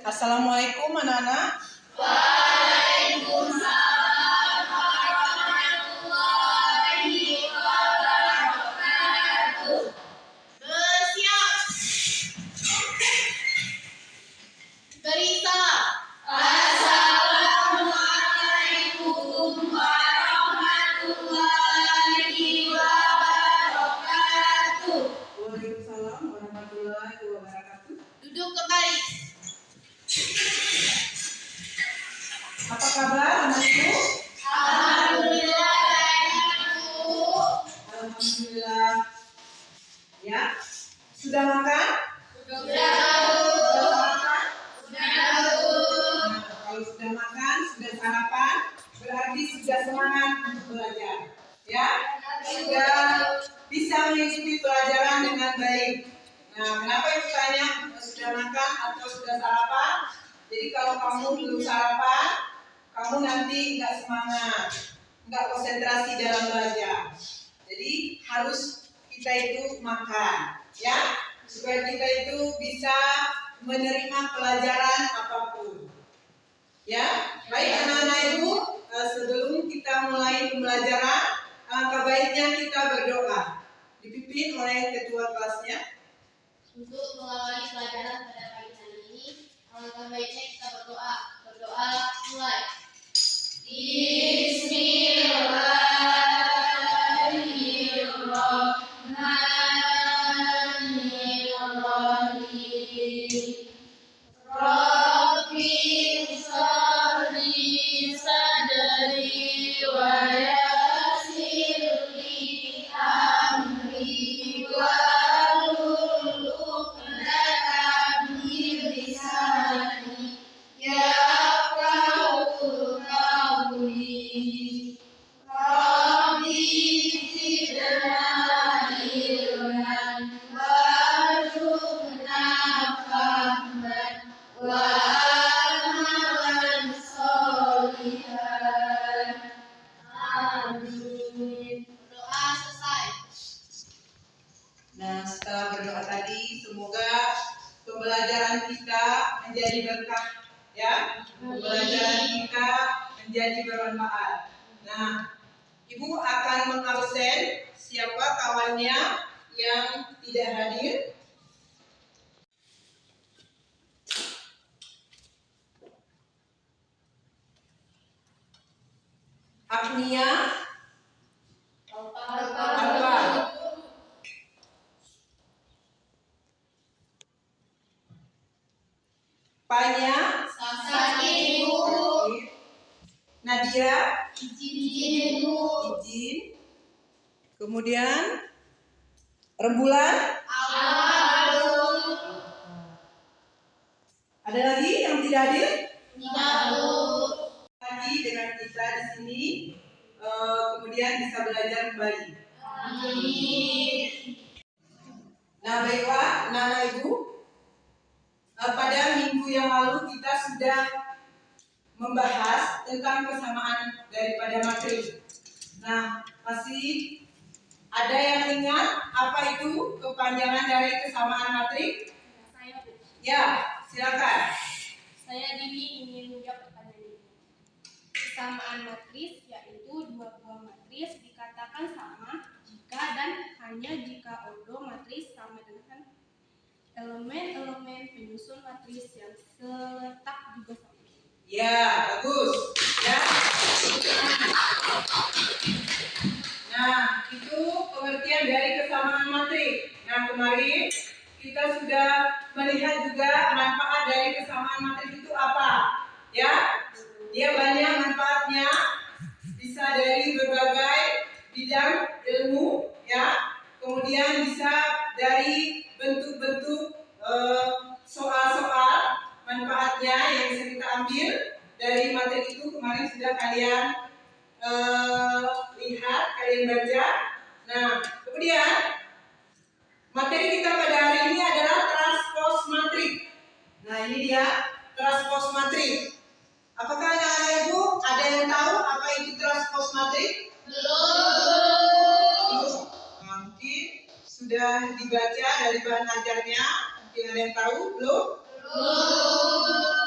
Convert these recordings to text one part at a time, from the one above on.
Assalamualaikum anak-anak. Waalaikumsalam warahmatullahi wabarakatuh. Bersiap. Beri salam. Assalamualaikum warahmatullahi wabarakatuh. Waalaikumsalam warahmatullahi wabarakatuh. Duduk kembali. Apa kabar anak-anakku? Alhamdulillah baik, Bu. Alhamdulillah. Ya, sudah makan? Sudah, Sudah makan? sudah, Bu. Nah, kalau sudah makan, sudah sarapan, berarti sudah semangat untuk belajar. Ya, sudah bisa mengikuti pelajaran dengan baik. Nah, kenapa ibu tanya sudah makan atau sudah sarapan? Jadi kalau kamu belum sarapan, kamu nanti nggak semangat, nggak konsentrasi dalam belajar. Jadi harus kita itu makan, ya, supaya kita itu bisa menerima pelajaran apapun. Ya, baik anak-anak ibu, sebelum kita mulai pembelajaran, alangkah baiknya kita berdoa, dipimpin oleh ketua kelasnya. Untuk mengawali pelajaran pada pagi hari ini, alangkah baiknya kita berdoa. Berdoa mulai. Bismillahirrahmanirrahim. Rabbi shrahli sadri wa yassir li amri wahlul 'uqdatam min lisani yafqahu qawli. Rabbi zidna ilman warzuqna fahman wa amalan sholihan. Amin. Doa selesai. Nah, setelah berdoa tadi, semoga pembelajaran kita menjadi berkah, ya. Pembelajaran kita menjadi bermanfaat. Nah, ibu akan mengabsen siapa kawannya yang tidak hadir. Agnia, Alfa, Panya, Sakit, Bu. Nadia, Izin, Bu. izin. Kemudian rembulan. Alhamdulillah. Ada lagi yang tidak hadir? Tidak, Bu. Lagi dengan kita di sini, kemudian bisa belajar kembali. Amin. Nah, baiklah, anak-anak ibu, pada minggu yang lalu kita sudah membahas tentang kesamaan daripada materi. Nah, masih ada yang ingat apa itu kepanjangan dari kesamaan materi? Saya, Bu. Ya, silakan. Saya Dini ingin menjawab pertanyaan ini. Kesamaan matris yaitu dua buah matris dikatakan sama jika dan hanya jika odo matris sama dengan elemen-elemen penyusun matris yang seletak juga sama. Ya, bagus. Ya. Nah, itu pengertian dari kesamaan materi. Nah, kemarin kita sudah melihat juga manfaat dari kesamaan materi itu apa. Ya, dia banyak manfaatnya. Bisa dari berbagai bidang ilmu, ya. Kemudian bisa dari bentuk-bentuk soal-soal manfaatnya yang bisa kita ambil dari materi itu. Kemarin sudah kalian lihat, kalian baca. Nah, kemudian materi kita pada hari ini adalah transpos matrik. Nah, ini dia transpos matrik. Apakah anak-anak ibu ada yang tahu apa itu transpos matrik? Belum. Nah, mungkin sudah dibaca dari bahan ajarnya. Mungkin ada yang tahu? Belum? Belum.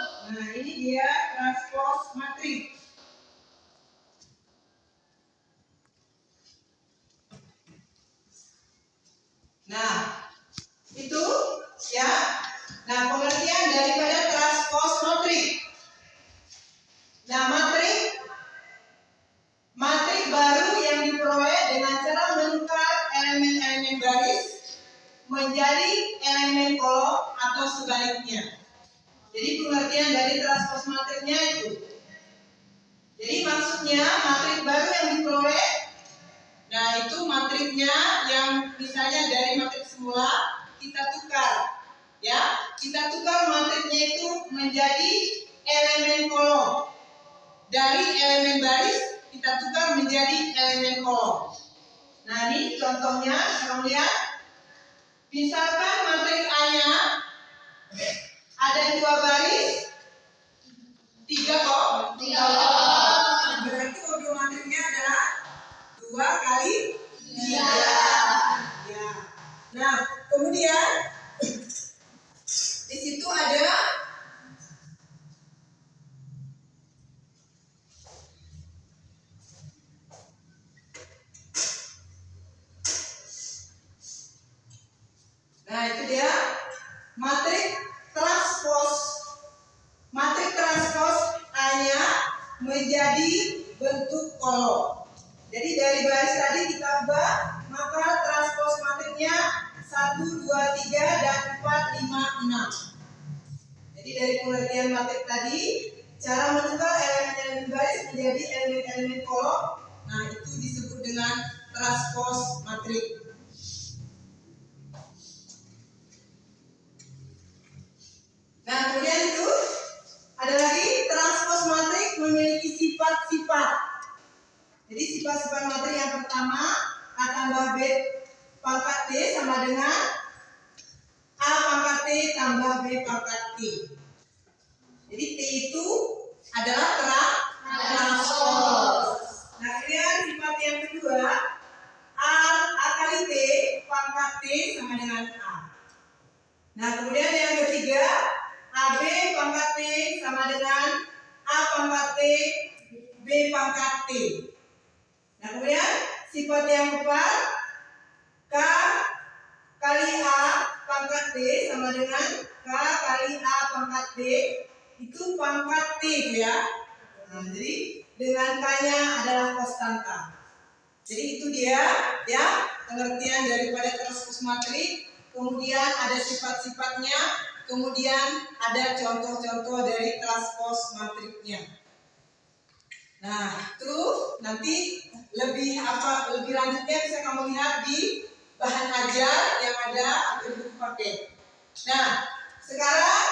Jadi pengertian dari transpose matriknya itu. Jadi maksudnya matrik baru yang diperoleh, nah itu matriknya yang misalnya dari matrik semula kita tukar, ya kita tukar matriknya itu menjadi elemen kolom. Dari elemen baris kita tukar menjadi elemen kolom. Nah ini contohnya, kamu lihat. Misalkan matrik A-nya ada 2 baris, 3 kolom. Berarti odo matriknya adalah 2 kali 3. Ya. Nah, kemudian di situ ada nah itu dia matrik transpose. Matrik transpose A-nya menjadi bentuk kolom. Jadi dari baris tadi kita ubah, maka transpose matriknya 1, 2, 3 dan 4, 5, 6. Jadi dari pengertian matrik tadi, cara menukar elemen-elemen baris menjadi elemen-elemen kolom, nah itu disebut dengan transpose matrik. Nah kemudian itu ada lagi transpose matrik memiliki sifat-sifat. Jadi sifat-sifat matrik yang pertama A tambah B pangkat T sama dengan A pangkat T tambah B pangkat T. Jadi T itu adalah transpose. Nah kemudian sifat yang kedua A kali T pangkat T sama dengan A. Nah kemudian yang ketiga AB pangkat T sama dengan A pangkat T B pangkat T. Nah kemudian sifat yang keempat K kali A pangkat T sama dengan K kali A pangkat T, itu pangkat T ya. Nah, jadi dengan K-nya adalah konstanta. Jadi itu dia ya pengertian daripada transpose matrik. Kemudian ada sifat-sifatnya, kemudian ada contoh-contoh dari transpose matriknya. Nah, terus nanti lebih lanjutnya bisa kamu lihat di bahan ajar yang ada di buku paket. Nah, sekarang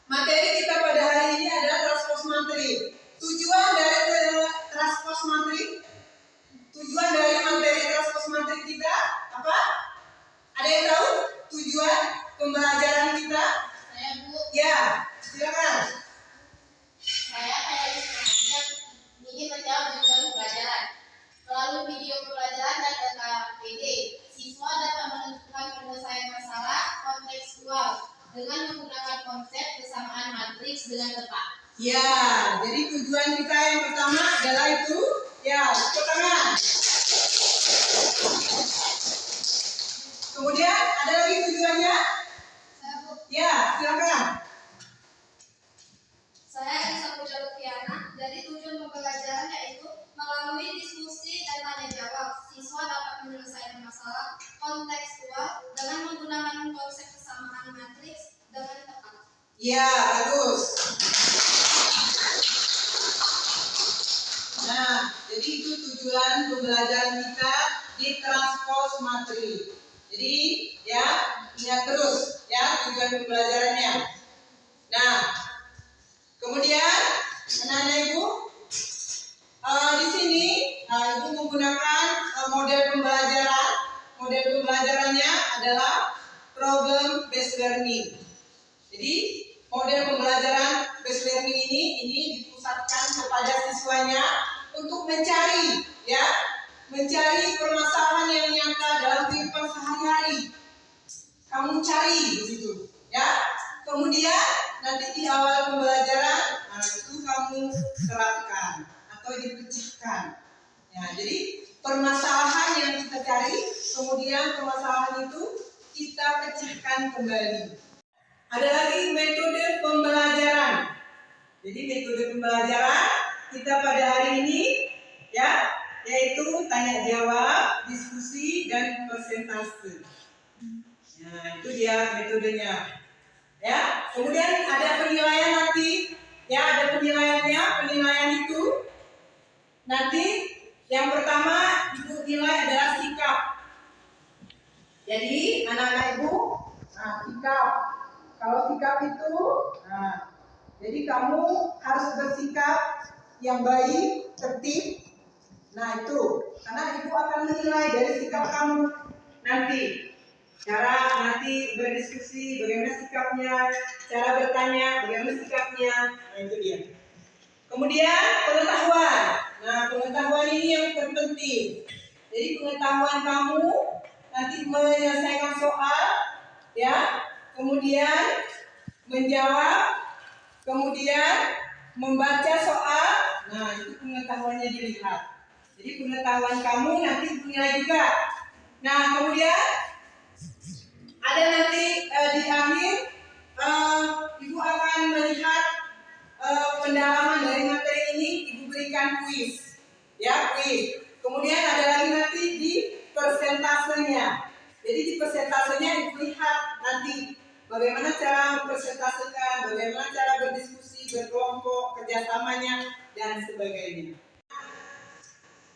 materi kita pada hari ini adalah transpose matrik. Tujuan dari transpose matrik, tujuan dari materi transpose matrik kita apa? Ada yang tahu tujuan pembelajaran kita? Saya Bu. Ya, silakan. Saya ingin menjawab tujuan pembelajaran. Melalui video pembelajaran dan LKPD, siswa dapat menentukan penyelesaian masalah kontekstual dengan menggunakan konsep kesamaan matriks dengan tepat. Ya, jadi tujuan kita yang pertama adalah itu. Ya, tepuk tangan. Kemudian ada lagi tujuannya? Ya, silakan. Saya Isa Puja Lutfiana. Jadi tujuan pembelajaran yaitu melalui diskusi dan tanya jawab, siswa dapat menyelesaikan masalah kontekstual dengan menggunakan konsep kesamaan matriks dengan tepat. Ya, bagus. Nah, jadi itu tujuan pembelajaran kita di transpose matrik. Jadi, ya, ingat terus ya tujuan pembelajarannya. Nah, kemudian anak-anak Ibu di sini Ibu menggunakan model pembelajaran. Model pembelajarannya adalah problem based learning. Jadi model pembelajaran based learning ini dipusatkan kepada siswanya untuk mencari permasalahan yang nyata dalam kehidupan sehari-hari. Kamu cari begitu, ya. Kemudian nanti di awal pembelajaran, itu kamu terapkan atau dipecahkan. Ya, jadi permasalahan yang kita cari, kemudian permasalahan itu kita pecahkan kembali. Ada lagi metode pembelajaran. Jadi metode pembelajaran kita pada hari ini, ya, yaitu tanya jawab, diskusi, dan presentasi. Nah, itu dia metodenya. Ya, Kemudian ada penilaian nanti, ya ada penilaiannya. Penilaian itu nanti yang pertama ibu nilai adalah sikap. Jadi anak-anak ibu, sikap. Kalau sikap itu, jadi kamu harus bersikap yang baik, tertib. Nah itu, karena ibu akan menilai dari sikap kamu nanti. Cara nanti berdiskusi, bagaimana sikapnya, cara bertanya, bagaimana sikapnya. Nah itu dia. Kemudian pengetahuan. Nah pengetahuan ini yang terpenting. Jadi pengetahuan kamu nanti menyelesaikan soal, ya. Kemudian menjawab, kemudian membaca soal. Nah itu pengetahuannya dilihat. Jadi pengetahuan kamu nanti dinilai juga. Nah kemudian ada nanti di akhir ibu akan melihat pendalaman dari materi ini. Ibu berikan kuis, ya kuis. Kemudian ada lagi nanti di persentasenya. Jadi di persentasenya ibu lihat nanti bagaimana cara mempersentasekan, bagaimana cara berdiskusi, berkelompok, kerjasamanya dan sebagainya.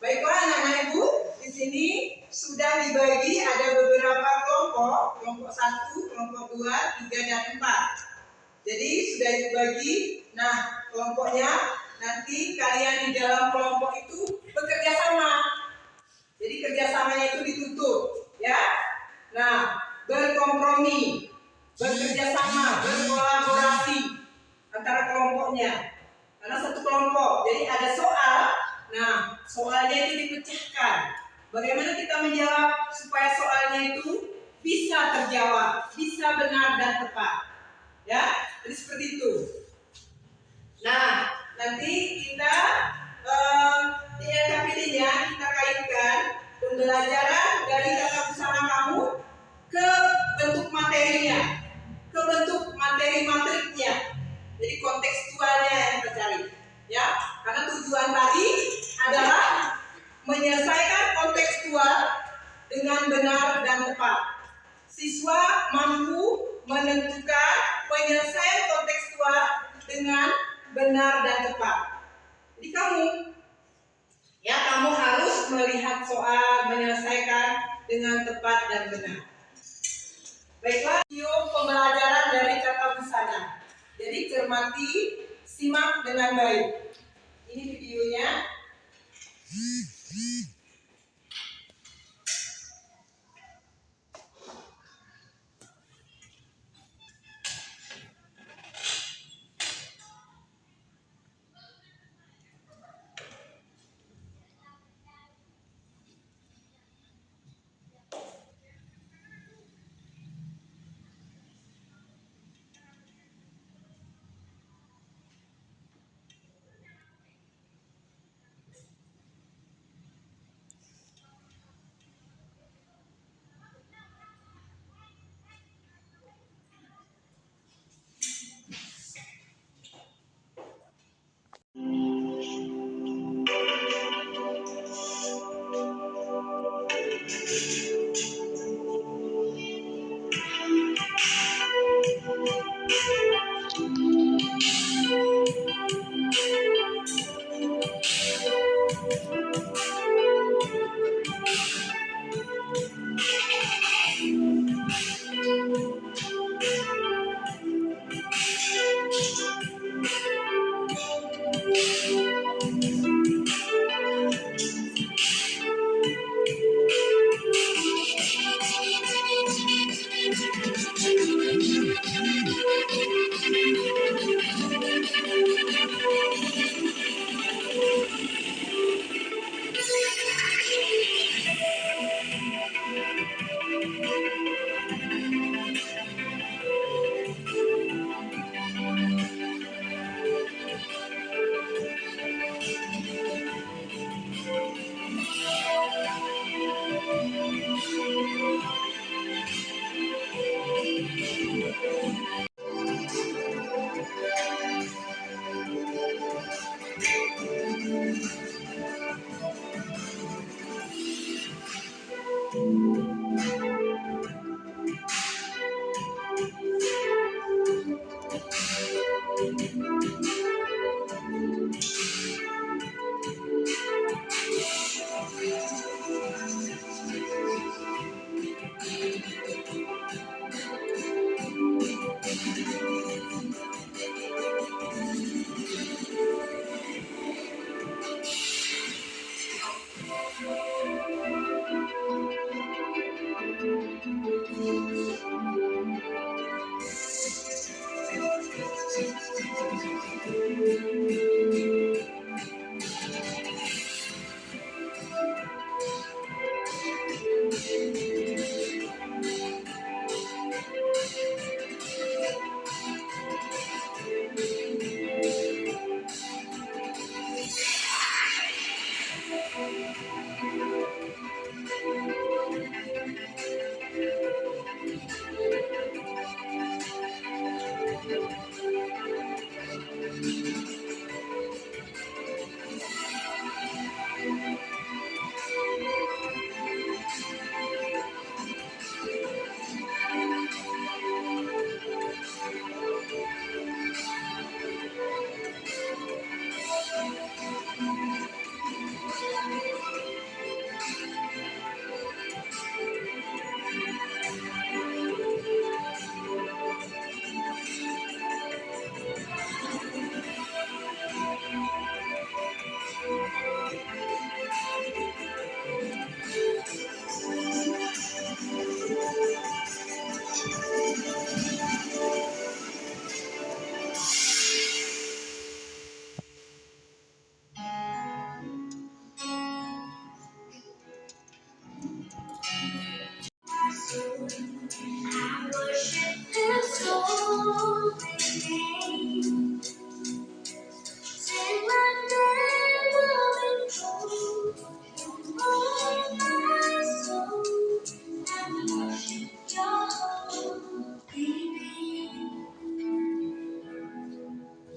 Baiklah anak-anak ibu, di sini sudah dibagi ada beberapa kelompok, kelompok 1, kelompok 2, 3, dan 4. Jadi sudah dibagi. Nah, kelompoknya nanti kalian di dalam kelompok itu bekerja sama. Jadi kerjasamanya itu ditutup, ya. Nah, berkompromi, bekerja sama, berkolaborasi antara kelompoknya. Karena satu kelompok, jadi ada soal. Nah, soalnya itu dipecahkan. Bagaimana kita menjawab supaya soalnya itu bisa terjawab, bisa benar dan tepat. Ya, jadi seperti itu. Nah, nanti kita di LKPD-nya kita kaitkan pembelajaran dari tata busana kamu ke bentuk materinya, ke bentuk materi matriknya. Jadi kontekstualnya yang kita cari, ya. Karena tujuan tadi adalah menyelesaikan kontekstual dengan benar dan tepat. Siswa mampu menentukan penyelesaian kontekstual dengan benar dan tepat. Jadi kamu harus melihat soal, menyelesaikan dengan tepat dan benar. Baiklah, video pembelajaran dari tata busana. Jadi cermati, simak dengan baik. Ini videonya.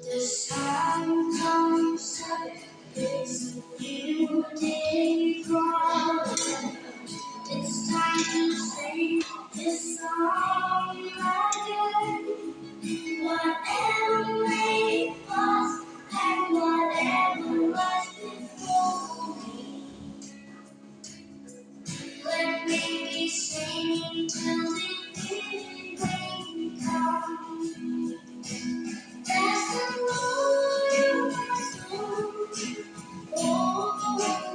The sun comes up, it's a new day dawning. It's time to sing this song again. Whatever may pass and whatever was before me, let me be singing till the evening comes. There's the Lord of my soul, oh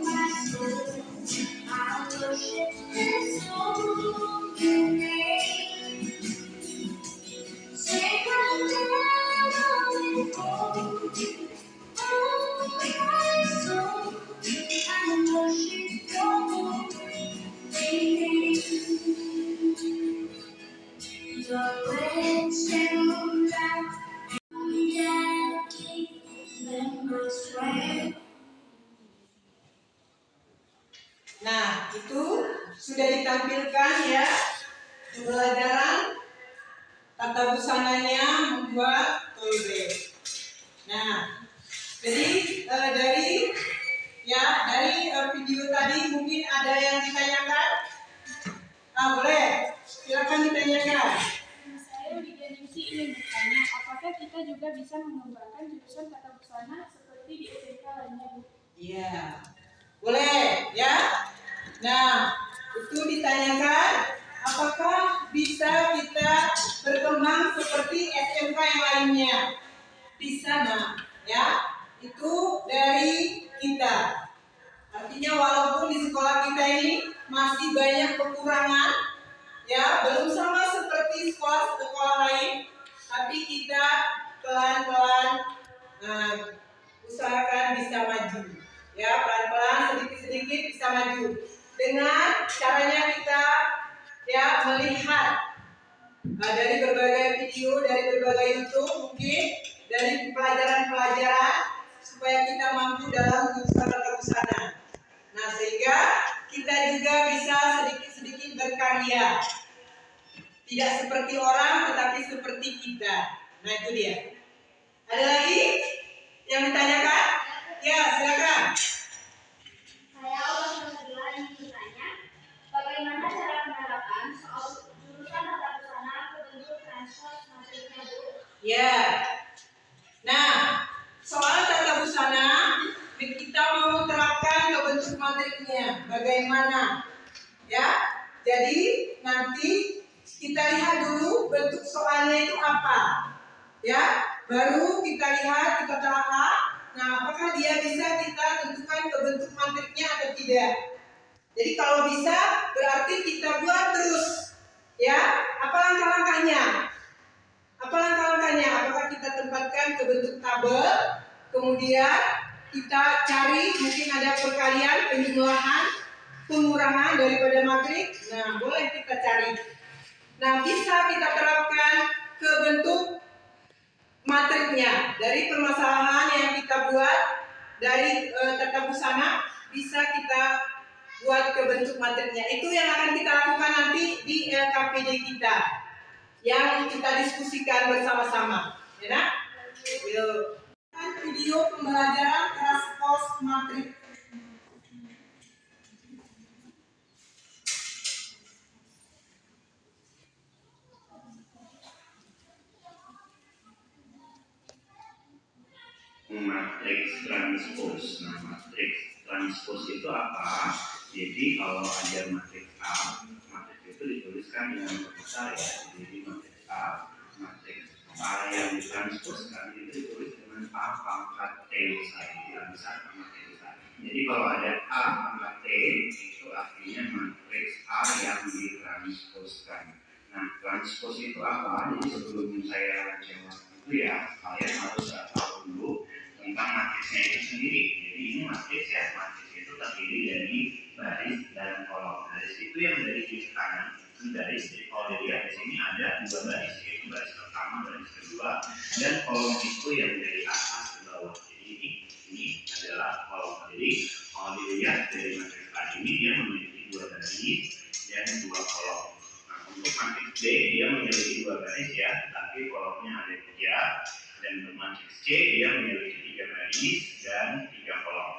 my soul. I worship His holy name. Sing hallelujah, oh my soul. I worship Your holy name. Your grace and love, yeah, keep my strength. Nah, itu sudah ditampilkan ya pembelajaran tata busananya membuat toilet. Nah, jadi dari video tadi mungkin ada yang ditanyakan. Boleh, silakan ditanyakan. Saya Widya Ningsi ingin bertanya, apakah kita juga bisa mengembangkan jurusan tata busana seperti di SMK lainnya, Bu? Iya, boleh ya. Nah, itu ditanyakan apakah bisa kita berkembang seperti SMK yang lainnya. Bisa, nah, ya. Itu dari kita. Artinya walaupun di sekolah kita ini masih banyak kekurangan, ya, belum sama seperti sekolah lain, tapi kita pelan-pelan usahakan bisa maju, ya, pelan-pelan sedikit-sedikit bisa maju. Dengan caranya kita ya melihat dari berbagai video, dari berbagai YouTube, mungkin dari pelajaran-pelajaran supaya kita mampu dalam jurusan tata busana. Nah, sehingga kita juga bisa sedikit-sedikit berkarya. Tidak seperti orang, tetapi seperti kita. Nah, itu dia. Ada lagi yang ditanyakan? Ya, silakan. Saya Ulfa Nabila ingin bertanya, bagaimana cara menerapkan soal jurusan tata busana ke bentuk transport materinya, Bu? Ya. Nah, soal tata busana kita mau terapkan ke bentuk matriknya. Bagaimana? Ya. Jadi nanti kita lihat dulu bentuk soalnya itu apa. Ya, baru kita lihat, kita telah. Nah, apakah dia bisa kita tentukan ke bentuk matriknya atau tidak? Jadi kalau bisa, berarti kita buat terus. Ya, apa langkah-langkahnya? Apa langkah-langkahnya? Apakah kita tempatkan ke bentuk tabel, kemudian kita cari mungkin ada perkalian, penjumlahan, pengurangan daripada matrik. Nah, boleh kita cari. Nah, bisa kita terapkan ke bentuk matriknya. Dari permasalahan yang kita buat dari tata busana bisa kita buat ke bentuk matriknya. Itu yang akan kita lakukan nanti di LKPD kita yang kita diskusikan bersama-sama. Ya, nah? Video pembelajaran transpose matrik. Matriks transpose. Nah, matriks transpose itu apa? Jadi kalau ada matriks A, matriks itu dituliskan dengan huruf besar ya. Jadi matriks A, matriks A yang ditranspose itu ditulis dengan A pangkat T besar, besar pangkat T besar. Jadi kalau ada A pangkat T itu artinya matriks A yang ditranspose. Nah, transpose itu apa? Jadi sebelum saya jawab itu ya, kalian harus tahu dulu tentang matriksnya itu sendiri. Jadi ini matriks ya, matriks itu terdiri dari baris dan kolom. Baris itu yang dari kiri kanan, ini baris. Jadi kalau dilihat di sini ada dua baris, yaitu baris pertama, baris kedua, dan kolom itu yang dari atas ke bawah. Jadi ini adalah kolom. Jadi kalau dilihat dari matriks A ini dia memiliki dua baris dan dua kolom. Nah, untuk matriks B dia memiliki dua baris ya, tapi kolomnya ada 3. Dan untuk matriks C dia memiliki 3 baris dan 3 kolom.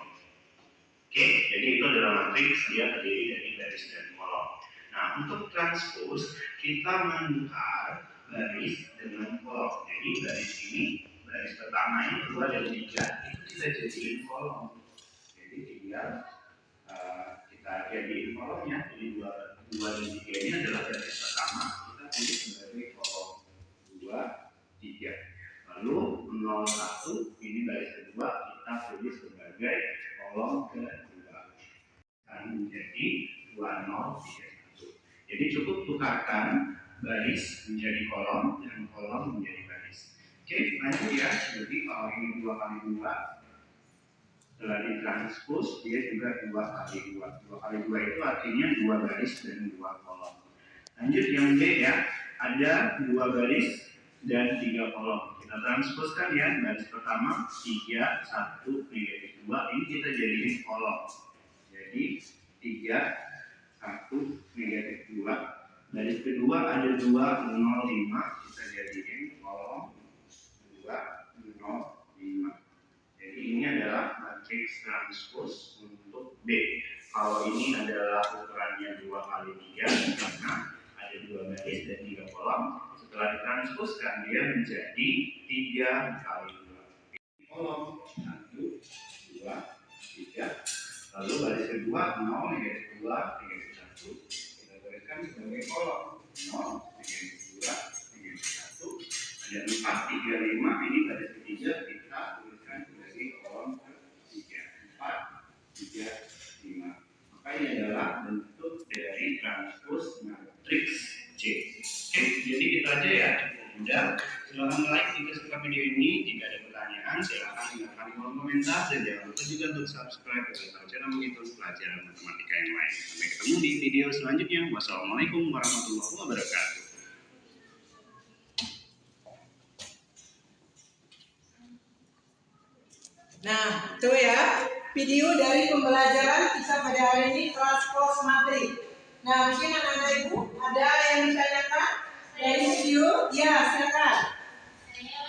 Oke, jadi itu adalah matriks dia terdiri dari baris dan kolom. Nah, untuk transpose kita menukar baris dengan kolom. Jadi baris ini, baris pertama ini 2 dan 3 itu kita jadiin kolom. Jadi tinggal kita jadiin kolomnya. Jadi 2 dan 3 ini adalah baris pertama, kita tulis sebagai kolom 2, 3. Lalu 01 ini baris kedua kita tulis sebagai kolom kedua akan menjadi 2031. Jadi cukup tukarkan baris menjadi kolom dan kolom menjadi baris. Oke, lanjut ya. Jadi kalau ini 2 kali 2 setelah ditranspose dia juga 2 kali 2. 2 kali 2 itu artinya 2 baris dan 2 kolom. Lanjut yang B ya. Ada 2 baris dan 3 kolom. Kita transposkan ya, baris pertama 3, 1, negatif 2 ini kita jadiin kolom. Jadi 3, 1, negatif 2. Baris kedua ada 2, 0, 5 kita jadiin kolom 2, 0, 5. Jadi ini adalah matriks transpose untuk B. Kalau ini adalah ukurannya 2 kali 3 karena ada 2 baris dan 3 kolom. Setelah ditranspuskan dia menjadi 3 kali 2 kolom 1, 2, 3. Lalu baris kedua 0, negatif 2, negatif 1 kita tuliskan sebagai kolom 0, negatif 2, negatif 1. Ada 4, 3, 5 ini baris ketiga kita tuliskan sebagai kolom ketiga 4, 3, 5. Maka ini adalah bentuk dari transpose matriks C. Oke, jadi itu aja ya. Udah, silahkan like jika suka video ini. Jika ada pertanyaan, silahkan tinggalkan di kolom komentar dan jangan lupa juga untuk subscribe agar channel mengikuti pelajaran matematika yang lain. Sampai ketemu di video selanjutnya. Wassalamualaikum warahmatullahi wabarakatuh. Nah, itu ya video dari pembelajaran kita pada hari ini transpose matrik. Nah, mungkin anak-anak ibu ada yang ditanyakan dari video? Ya, silakan. Ya,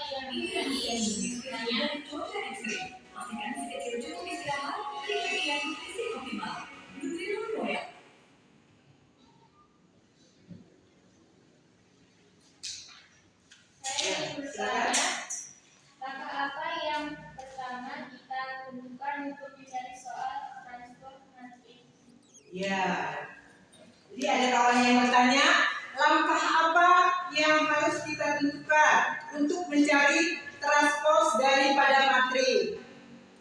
silakan. Ya. Jadi ada kawan yang bertanya, langkah apa yang harus kita tentukan untuk mencari transpos daripada matrik?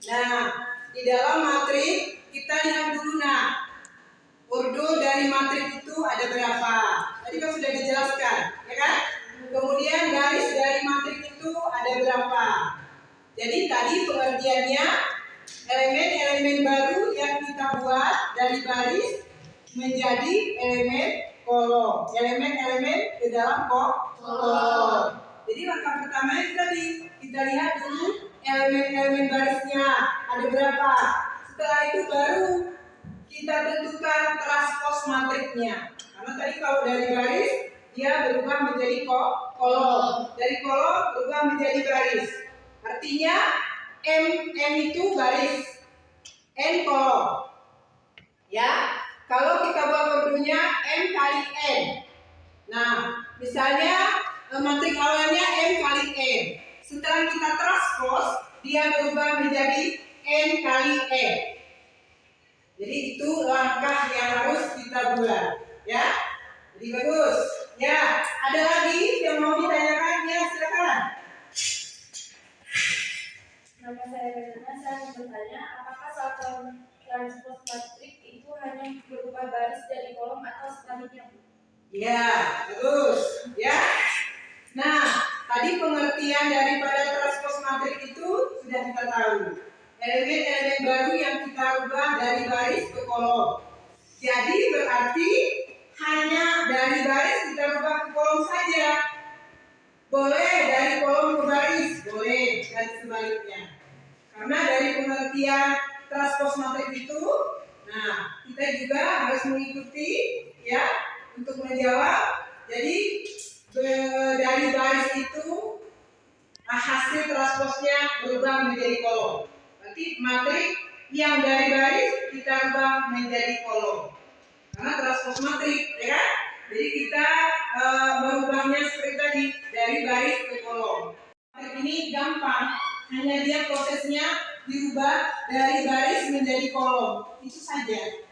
Nah, di dalam matrik kita lihat dulu ordo dari matrik itu ada berapa? Tadi kan sudah dijelaskan, ya kan? Kemudian garis dari matrik itu ada berapa? Jadi tadi pengertiannya elemen-elemen baru yang kita buat dari baris menjadi elemen kolom. Elemen-elemen ke dalam kolom. Jadi langkah pertama itu tadi kita lihat dulu elemen-elemen barisnya ada berapa. Setelah itu baru kita tentukan transpos matriknya. Karena tadi kalau dari baris dia berubah menjadi kolom. Dari kolom berubah menjadi baris. Artinya M itu baris, N kolom. Ya, kalau kita buat ordonya M kali N. Nah, misalnya matrik awalnya M kali N. Setelah kita transpos, dia berubah menjadi N kali N. Jadi itu langkah yang harus kita buat, ya. Jadi bagus. Ya, ada lagi yang mau ditanyakan? Ya, silakan. Nama saya Belina, saya mau bertanya, apakah saat transpos matrik itu hanya berubah baris dari kolom atau sebaliknya? Ya, bagus. Ya. Nah, tadi pengertian daripada transpos matrik itu sudah kita tahu. Elemen-elemen baru yang kita ubah dari baris ke kolom. Jadi berarti hanya dari baris kita ubah ke kolom saja. Boleh dari kolom ke baris, boleh, dan sebaliknya. Karena dari pengertian transpos matrik itu, nah kita juga harus mengikuti ya untuk menjawab. Jadi dari baris itu hasil transposnya berubah menjadi kolom. Berarti matrik yang dari baris kita ubah menjadi kolom. Karena transpos matrik, ya kan? Jadi kita merubahnya seperti tadi dari baris ke kolom. Matrik ini gampang, hanya dia prosesnya dirubah dari baris menjadi kolom. Itu saja.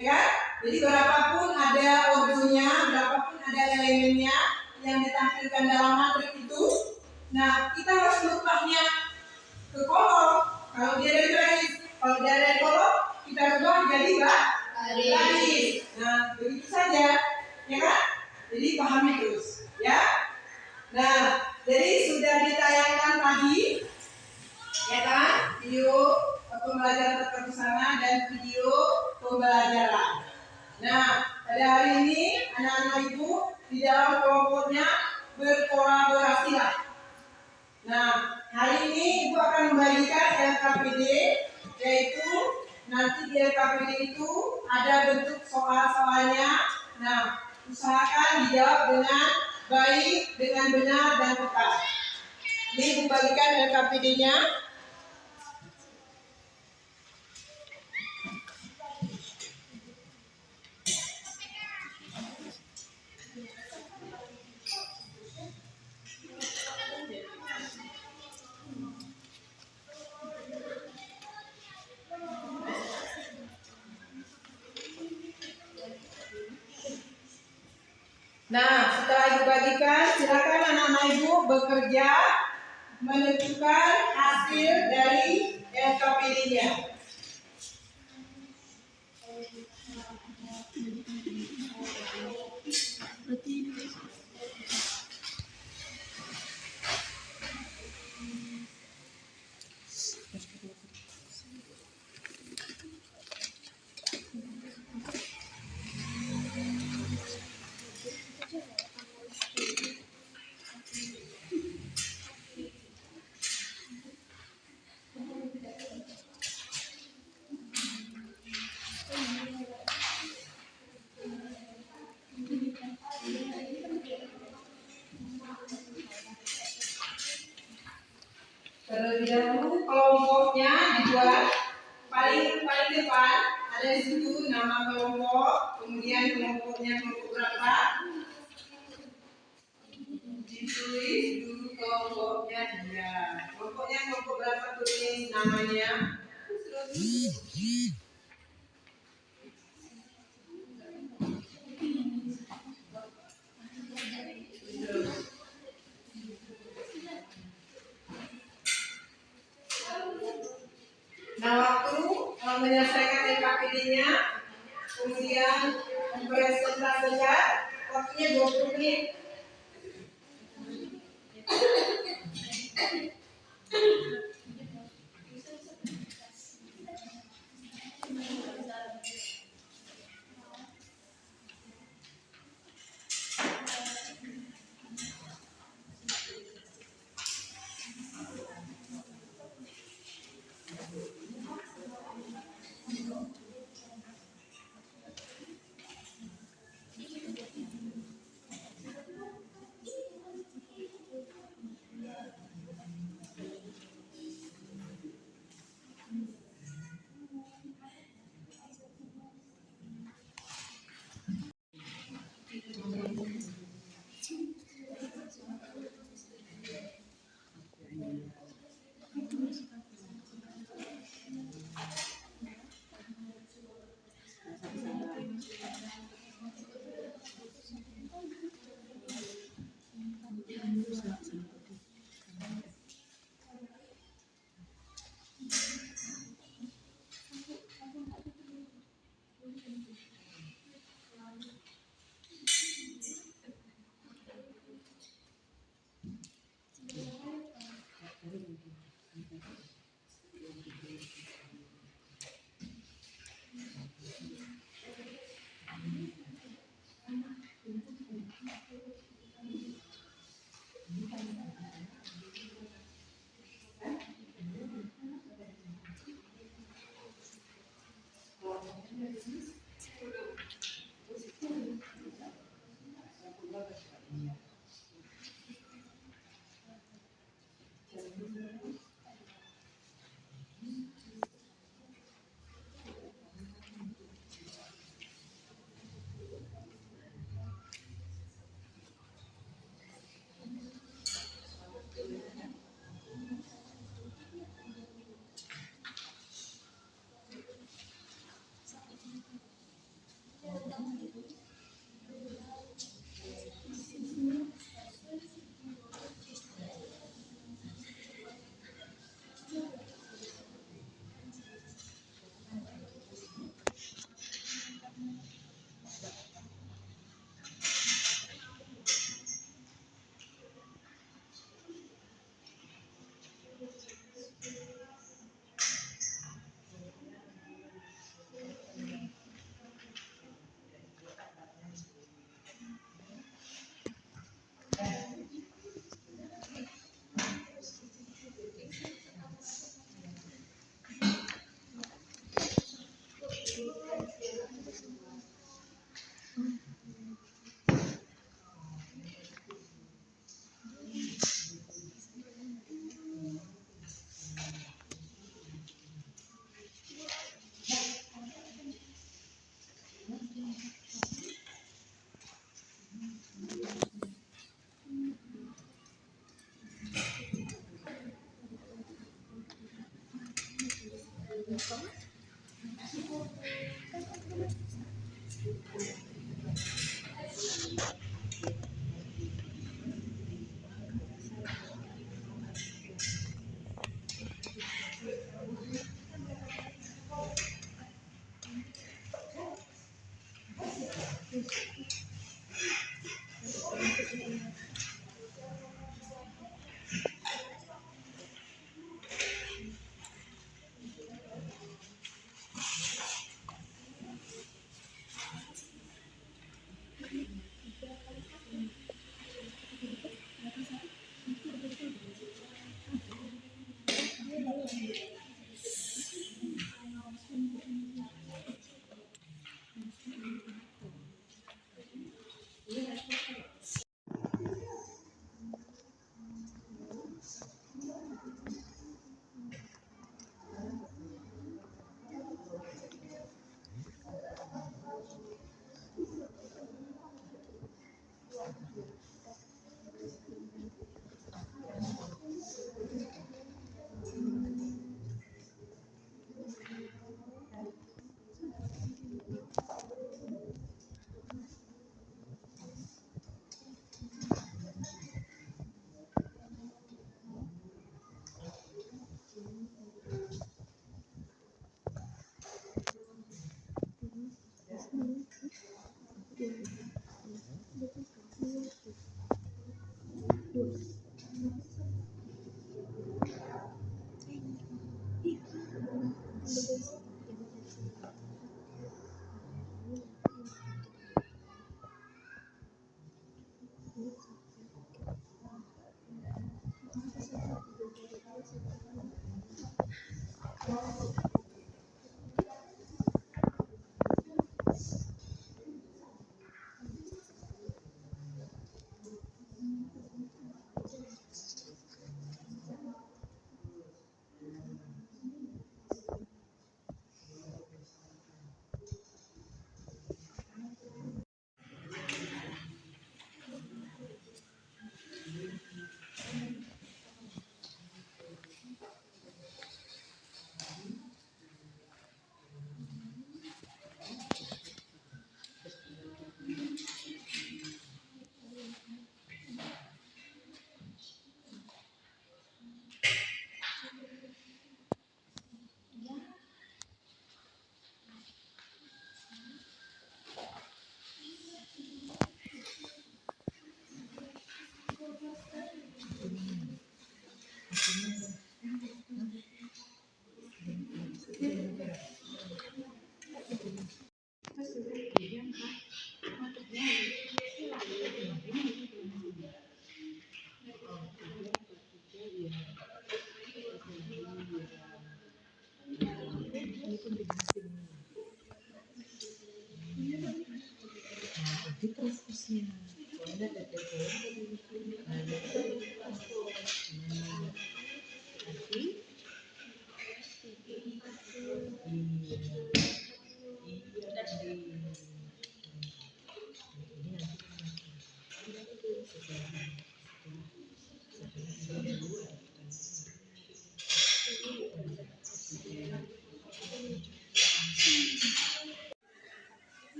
Ya kan? Jadi berapapun ada ordonya, berapapun ada elemennya yang ditampilkan dalam matrik itu, nah kita harus merubahnya ke kolom. Kalau dia dari baris, kalau dia dari kolom, kita rubah jadi baris. Nah, begitu saja, ya kan? Jadi pahami terus, ya. Nah, jadi sudah ditayangkan tadi, ya kan? Video pembelajaran tatap bersama dan video pembelajaran. Nah, pada hari ini anak-anak ibu di dalam kelompoknya berkolaborasilah. Nah, hari ini ibu akan membagikan LKPD, yaitu nanti di LKPD itu ada bentuk soal-soalnya. Nah, usahakan dijawab dengan baik, dengan benar dan tepat. Ini ibu bagikan LKPD-nya. Nah, setelah ibu bagikan, silakan anak-anak ibu bekerja menentukan hasil dari LKPD-nya. Terlebih dahulu kelompoknya dibuat paling depan, ada di situ nama kelompok, kemudian kelompoknya kelompok berapa, ditulis dulu kelompoknya dia. Kelompoknya kelompok berapa, tulis namanya. Nah, waktu menyelesaikan LKPD-nya, kemudian mempresentasikan, waktunya 20 menit.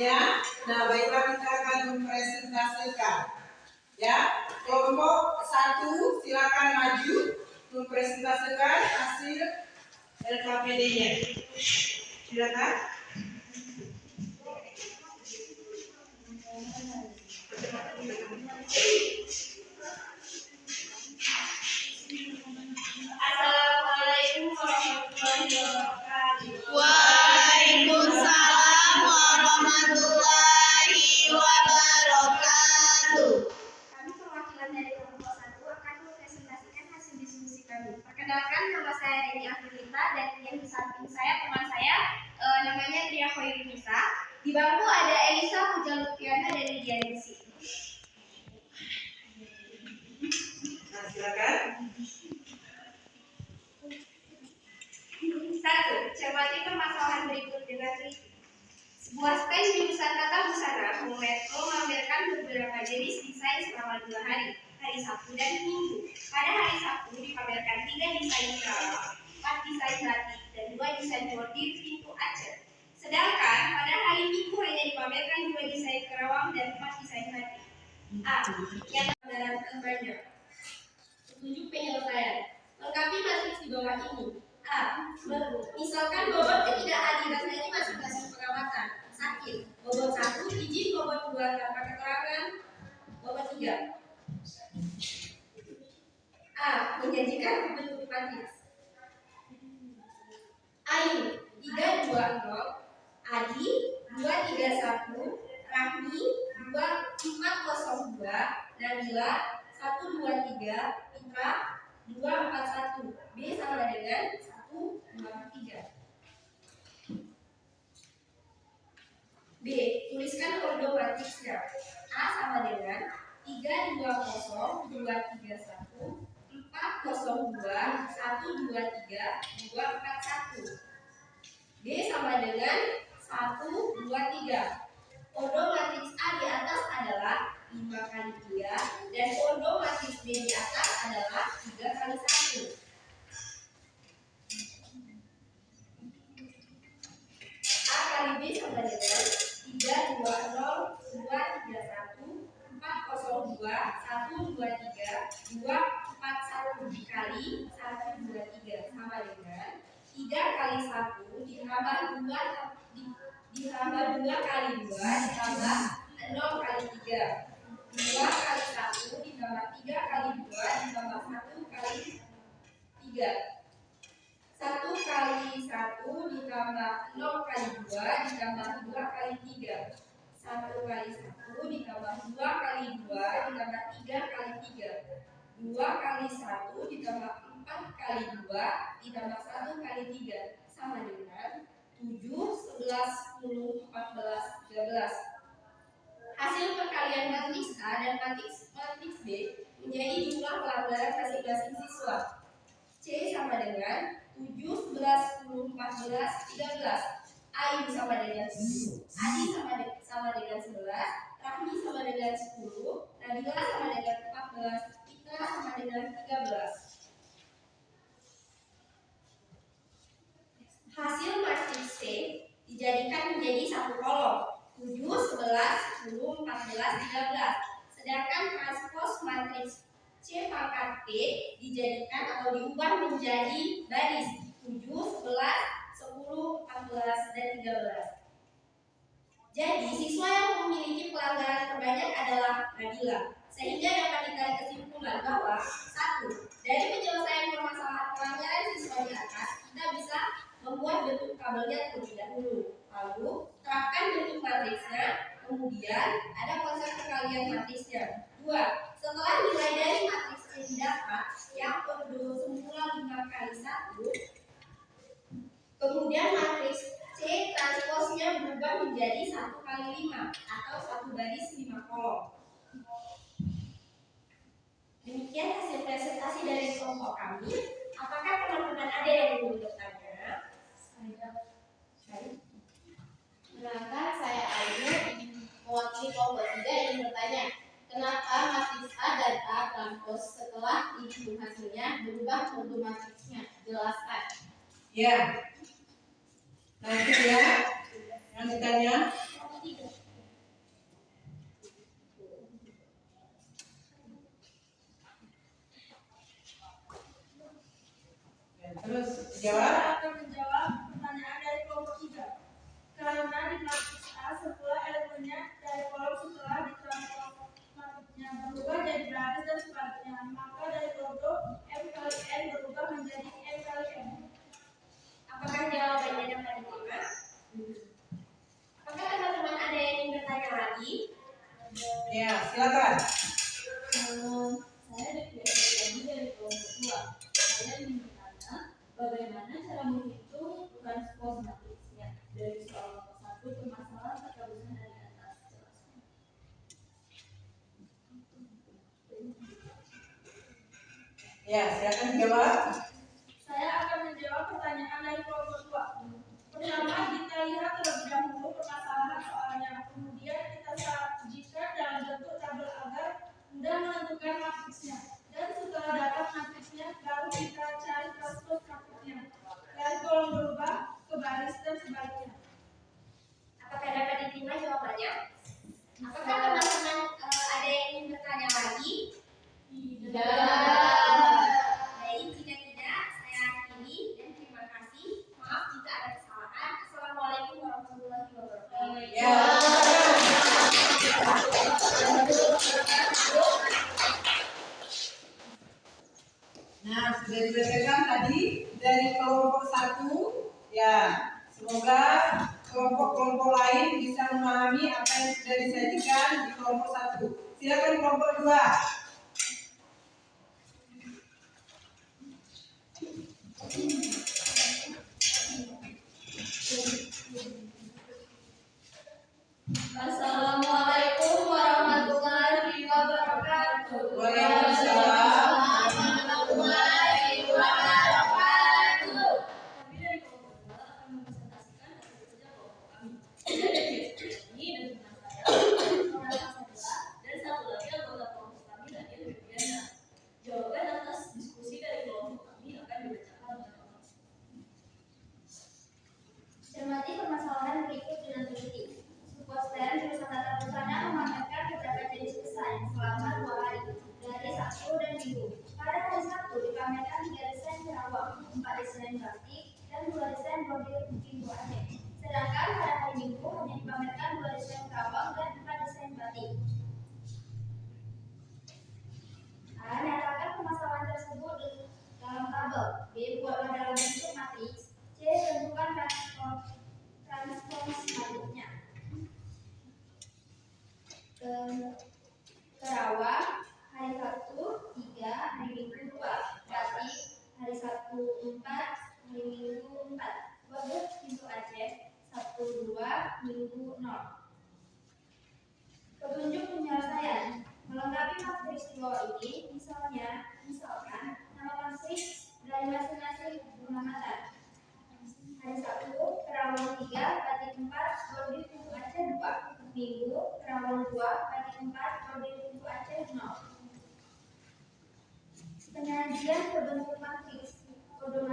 Ya, nah baiklah kita akan mempresentasikan. Ya, kelompok 1 silakan maju mempresentasikan hasil LKPD-nya. Silakan. Assalamualaikum warahmatullahi wabarakatuh. Waalaikumsalam warahmatullahi wabarakatuh. Kami perwakilan dari kelompok 1 akan mempresentasikan hasil diskusi kami. Perkenalkan, nama saya Reni Afrilita dan yang di samping saya teman saya namanya Tria Khoirunisa. Di bangku ada Elisa Hujalutiana dari Dianisi. Nah, silakan. 1. Cermati permasalahan berikut dengan teliti. Sebuah stand jurusan tata busana Metro menampilkan beberapa jenis desain selama 2 hari, hari Sabtu dan Minggu. Pada hari Sabtu dipamerkan 3 desain kerawang, 4 desain batik, dan 2 desain bordir pintu acer. Sedangkan pada hari Minggu hanya dipamerkan 2 desain kerawang dan 4 desain batik. A. Yang dalam gambarnya. Petunjuk penyelesaian. Lengkapi matriks di bawah ini. A. Misalkan bobot ketidakadilan dari masing-masing perawatan. Sakit. Bobot 1 izin, bobot 2 tanpa keterangan, bobot 3. A. Menjanjikan bentuk matriks. Ayu 320, Adi 231, Rahmi 2402, Nabila 123, Fitra 241. B sama dengan 123. B. Tuliskan ordo matriksnya. A sama dengan 320, 231, 402, 123, 241. B sama dengan 123. Ordo matriks A di atas adalah 5 kali 3 dan ordo matriks B di atas adalah 3 kali 1. A kali B sama dengan 320, 231, 402, 123, 241 dikali 123 sama dengan 3 kali 1 ditambah 2 kali 2 ditambah 0 kali 3. 2 kali 1 ditambah 3 kali 2 ditambah 1 kali 3. 1 kali 1 ditambah 0 kali 2 ditambah 2 kali 3. 1 kali 1 ditambah 2 kali 2 ditambah 3 kali 3. 2 kali 1 ditambah 4 kali 2 ditambah 1 kali 3 sama dengan 7, 11, 10, 14, 13. Hasil perkalian matriks A dan matriks B menjadi jumlah pelajaran masing-masing siswa. C sama dengan 7, 11, 10, 14, 13. Ayu sama dengan 7, Adi sama dengan 11, Rahmi sama dengan 10, Nabila sama dengan 14, Ika sama dengan 13. Hasil matriks C dijadikan menjadi satu kolom 7, 11, 10, 14, 13. Sedangkan transpos matriks C pangkat P dijadikan atau diubah menjadi baris 7, 11, 10, 14, dan 13. Jadi siswa yang memiliki pelanggaran terbanyak adalah Nabila. Sehingga dapat ditarik kesimpulan bahwa 1. Dari penyelesaian permasalahan pelanggaran siswa di atas, kita bisa membuat bentuk tabelnya terlebih dahulu. Lalu terapkan bentuk matriksnya. Kemudian ada konsep perkalian matriksnya. 2. Setelah nilai dari matriks C didapat yang ordo semula 5 kali 1, kemudian matriks C transposnya berubah menjadi 1 kali 5 atau 1 baris 5 kolom. Demikian hasil presentasi dari kelompok kami. Apakah teman-teman ada yang ingin bertanya? Perkenalkan, saya Ayu, mewakili kelompok 3 ingin bertanya, kenapa matriks A dan A transpos setelah dihitung hasilnya berubah untuk matriksnya? Jelaskan. Ya. Nah itu ya yang ditanya. Ya, terus jawab. Saya akan menjawab pertanyaan dari kelompok 3. Karena di matriks A setelah elemennya dari kolom setelah ditranspos matriksnya berubah jadi baris dan sebaliknya, maka dari ordo M kali N berubah menjadi M kali M. Apakah jawabannya dapat diterima? Apakah teman-teman ada yang ingin bertanya lagi? Ya, silakan. Saya lagi dari kelompok 2. Saya ingin bertanya bagaimana cara menghitung transpos matriksnya dari soal nomor 1 permasalahan keterusan dari atas. Jelaskan. Ya, silakan dijawab. Saya akan menjawab pertanyaan dari kelompok 2. Pertama, kita lihat terlebih dahulu permasalahan soalnya. Kemudian kita sajikan dalam bentuk tabel agar mudah menentukan matriksnya. Dan setelah dapat matriksnya, baru kita cari transpos matriksnya. Dari kolom berubah ke baris dan sebaliknya. Apakah dapat diterima jawabannya? Apakah teman-teman ada yang ingin bertanya lagi? Baik, jika tidak, saya akhiri dan terima kasih. Maaf jika ada kesalahan. Assalamualaikum warahmatullahi wabarakatuh. Ya. Nah, sudah dibacakan tadi dari kelompok 1. Ya, semoga kelompok-kelompok lain bisa memahami apa yang sudah disajikan di kelompok 1. Silakan kelompok 2. Assalamualaikum warahmatullahi wabarakatuh. Waalaikumsalam. Warahmatullahi wabarakatuh. Kami dari kelompok 2 akan mempresentasikan hasil kerja kelompok kami. Saya dari ini dan teman saya, Nora Sabila, dan satu lagi anggota kelompok kami, Daniel Widiana. Jawaban atas diskusi dari kelompok kami akan dibacakan oleh teman. Cermati permasalahan berikut dengan teliti. Poster jurusan tata busana memamerkan beberapa jenis desain selama 2 hari, dari Sabtu dan Minggu. Pada hari Sabtu dipamerkan 3 desain terawang, 4 desain batik, dan 2 desain model Ibu Aceh. Sedangkan pada hari Minggu hanya dipamerkan 2 desain terawang dan 4 desain batik. Nyatakan permasalahan tersebut dalam tabel.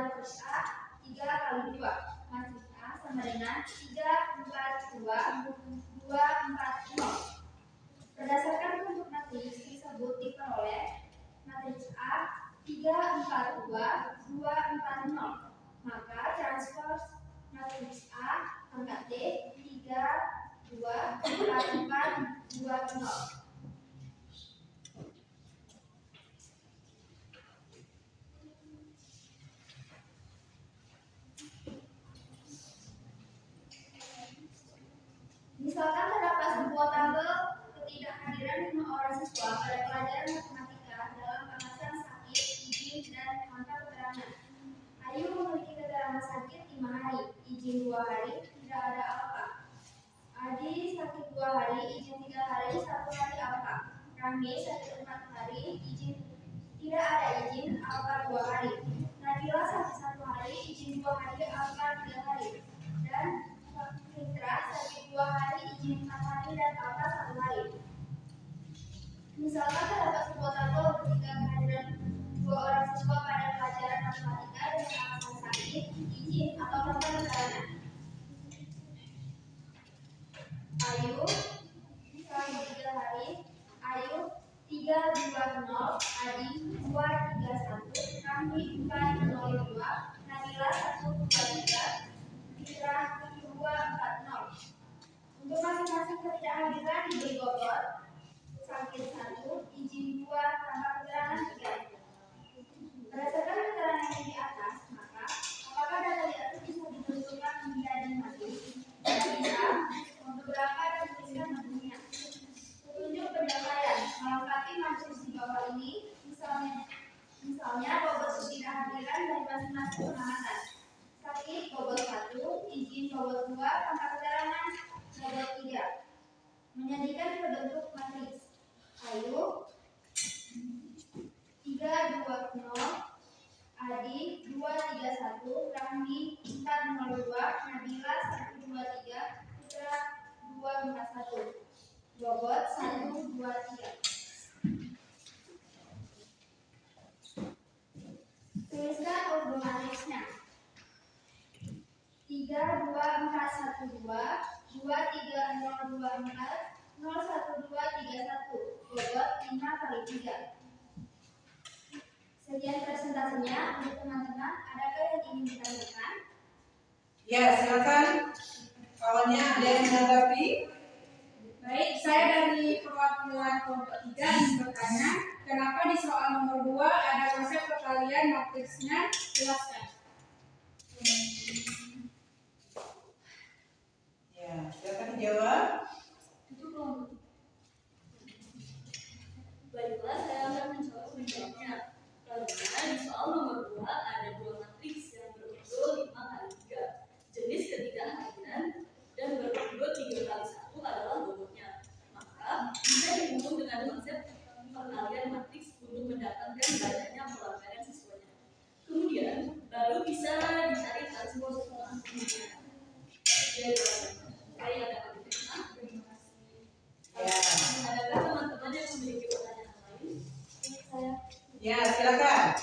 matriks A 3 kali 2. Matriks A sama dengan 3, 4, 2, 2, 4, 0. Berdasarkan bentuk matriks tersebut diperoleh matriks A 3, 4, 2, 2, 4, 0. Maka transpose matriks A pangkat D 3, 2, 4, 4, 2, 0. Misalkan terdapat sebuah tabel ketidakhadiran 5 orang siswa pada pelajaran matematika dalam alasan sakit, izin, dan angka keterangan. Ayu memiliki keterangan sakit 5 hari, izin 2 hari, tidak ada alfa. Adi sakit 2 hari, izin 3 hari, 1 hari alfa. Rami sakit 4 hari, izin tidak ada izin, alfa 2 hari. Nabila sakit 1 hari, izin 2 hari, alfa 3 hari. Dan Fitra sakit 2 hari, izin 4 hari, dan alfa 1 hari. Misalkan terdapat sebuah tabel ketika kehadiran 2 orang siswa pada pelajaran matematika dengan alasan sakit, izin, atau tanpa keterangan. Ayu sakit 3 hari, Ayu 3, 2, 0, Adi 2, 3, 1, Rami 4, 0, 2, Nabila 1, 2, 3, Fitra 2, 4, 0. Untuk masing-masing ketidakhadiran diberi bobot sakit 1, izin 2, tanpa keterangan 3. Berdasarkan keterangan yang di atas, maka apakah data di atas bisa dibentukkan menjadi matriks? Bisa. Beberapa dan tuliskan bentuknya. Petunjuk penyampaian melengkapi matriks di bawah ini, misalnya bobot ketidakhadiran dari masing-masing pengamatan. Sakit bobot 1, izin bobot 2, tanpa keterangan bobot 3. Menjadikan berbentuk matriks. Ayu 3, 2, 0, Adi 2, 3, 1, Rahmi 4, 0, 2, Nabila 1, 2, 3, Fitra 2, 4, 1. Bobot 1, 2, 3. Tuliskan ordo matriksnya. 3, 2, 4, 1, 2, 2, 3, 0, 2, 4, 0, 1, 2, 3, 1. Bobot 5 kali 3. Sekian presentasinya untuk teman-teman. Adakah yang ingin ditanyakan? Ya, silakan. Kawannya ada yang menanggapi? Baik, saya dari perwakilan kelompok 3 ingin bertanya, kenapa di soal nomor 2 ada konsep perkalian matriksnya? Jelaskan. Ya, silakan dijawab. Baiklah, saya akan mencoba menjawabnya. Karena di soal nomor 2 ada 2 matriks yang berurut 5 kali 3. Jenis ketidakhadiran dan berurut 3 kali 1 adalah bobotnya. Maka bisa dihubung dengan konsep perkalian matriks untuk mendapatkan banyaknya pelanggaran siswanya. Kemudian baru bisa dicari transpose matriksnya. Saya dapat diterima. Terima kasih. Ya. Adakah teman-teman yang memiliki pertanyaan lain? Ya, silakan.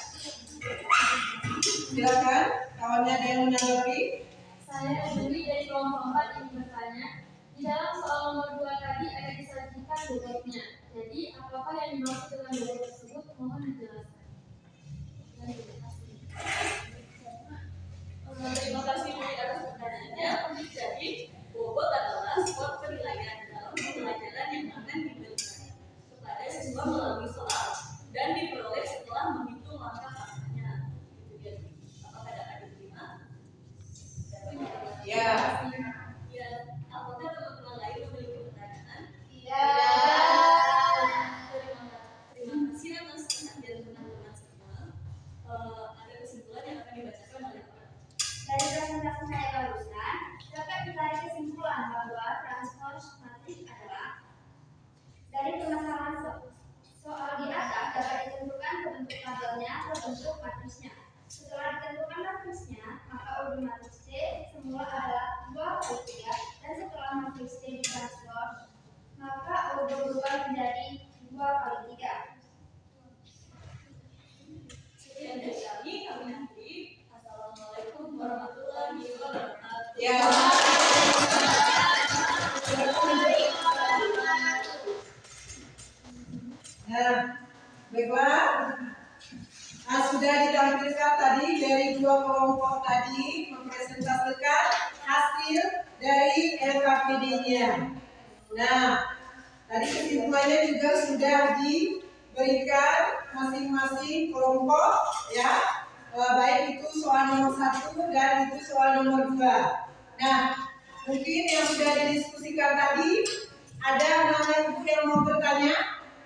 Silakan. Kawannya ada yang menanggapi? Saya Juli dari kelompok 4 ingin bertanya, di dalam soal nomor 2 tadi ada disajikan bobotnya. Jadi, apakah yang dimaksud dengan bobot tersebut? Mohon dijelaskan. Terima kasih Juli atas pertanyaannya. Jadi, bobot adalah skor penilaian dalam pembelajaran yang akan diberikan kepada siswa melalui soal dan diperoleh setelah menghitung langkah-langkahnya. Gitu, apakah dapat diterima? Ya. Ya, apakah teman-teman lain memiliki pertanyaan? Iya. Terima kasih atas perhatian teman-teman semua. Ada kesimpulan yang akan dibacakan oleh orang. Dari presentasi saya barusan, dapat ditarik kesimpulan bahwa transpose matriks adalah dari permasalahan soal di atas dapat ditentukan bentuk tabelnya atau bentuk matriksnya. Setelah ditentukan matriksnya, maka ordo matriks C semula adalah 2 kali 3, dan setelah matriks C ditranspose, maka ordo 2 menjadi 2 kali 3. Sekian dari kami akhiri. Assalamualaikum. Ya. Nah, baiklah. Nah, sudah ditampilkan tadi dari dua kelompok tadi mempresentasikan hasil dari LKPD-nya. Nah, tadi kesimpulannya juga sudah diberikan masing-masing kelompok, ya, baik itu soal nomor 1 dan itu soal nomor 2. Nah, mungkin yang sudah didiskusikan tadi, ada anak-anak ibu yang mau bertanya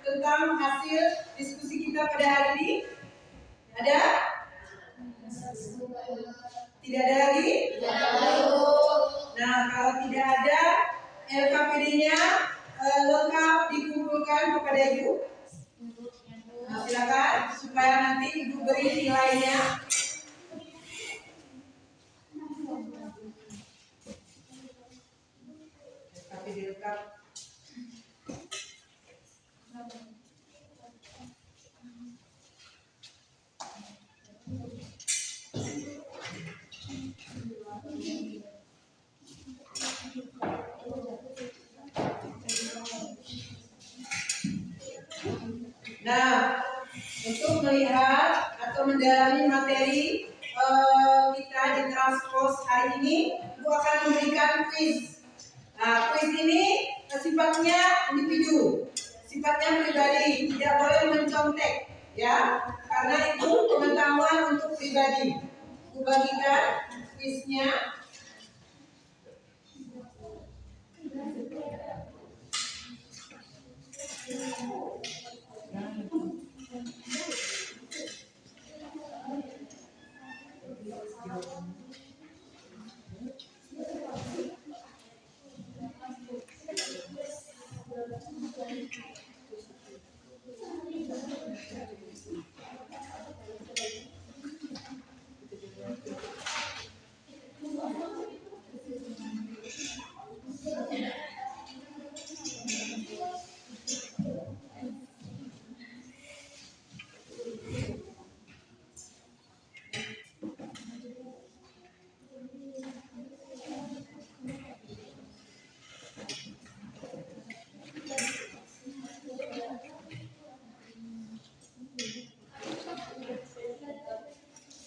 tentang hasil diskusi kita pada hari ini? Ada? Tidak ada lagi? Nah, kalau tidak ada, LKPD-nya lengkap dikumpulkan kepada ibu. Nah, silakan supaya nanti ibu beri nilainya. LKPD lengkap. Nah, untuk melihat atau mendalami materi kita di Transpos hari ini, Ibu akan memberikan kuis. Nah, kuis ini sifatnya individu, sifatnya pribadi, tidak boleh mencontek, ya, karena itu pengetahuan untuk pribadi. Ibu bagikan kuisnya.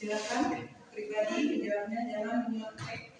Silakan pribadi menjawabnya, jangan menyontek.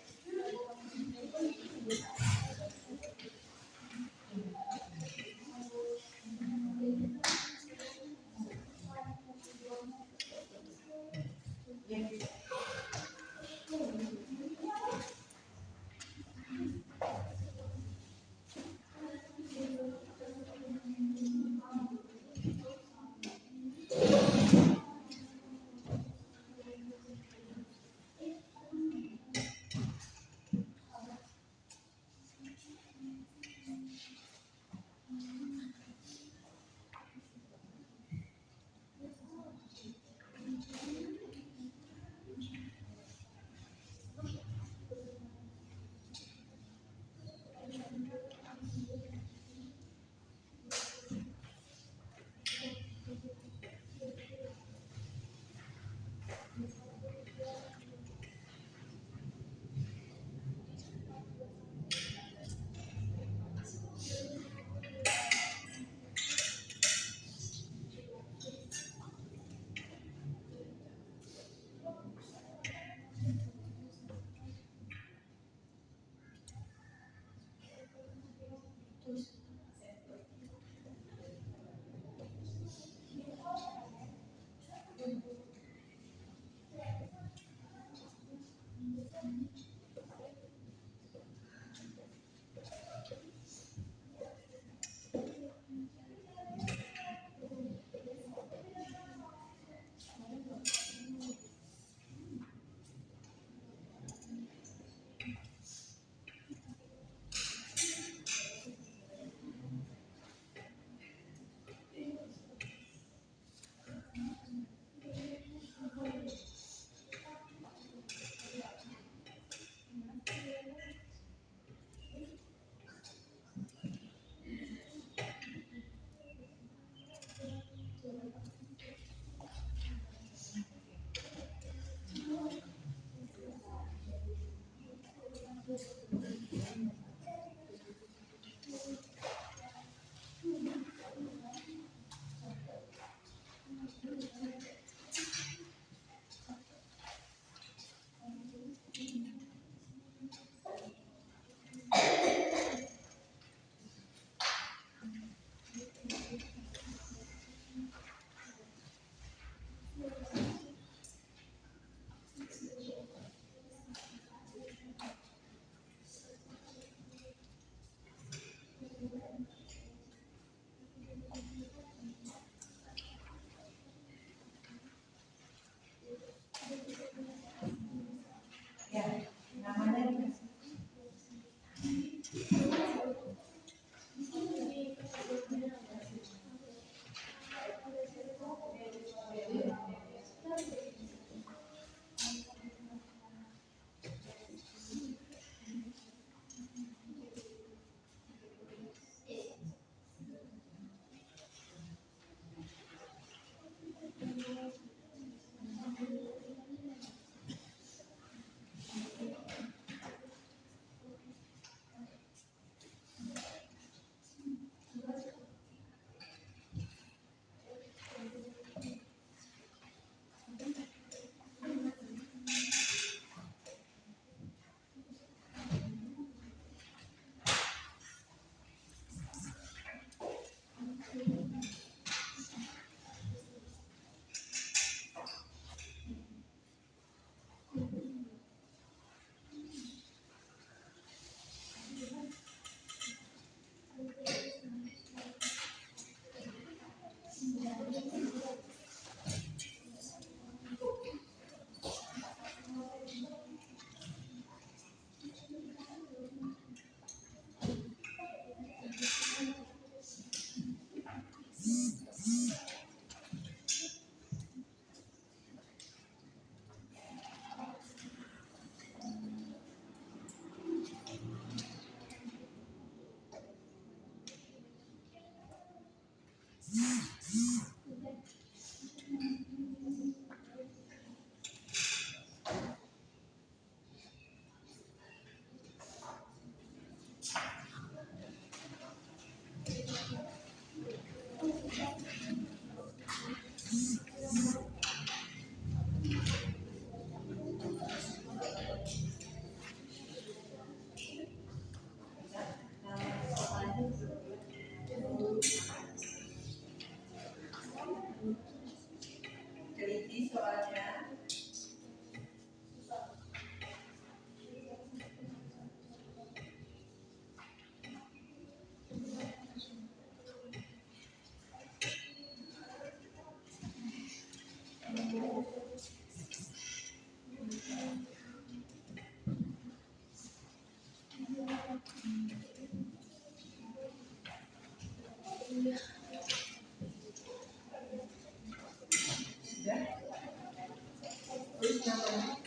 namanya?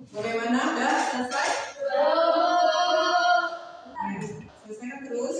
Bagaimana? Udah selesai? Selesaikan terus.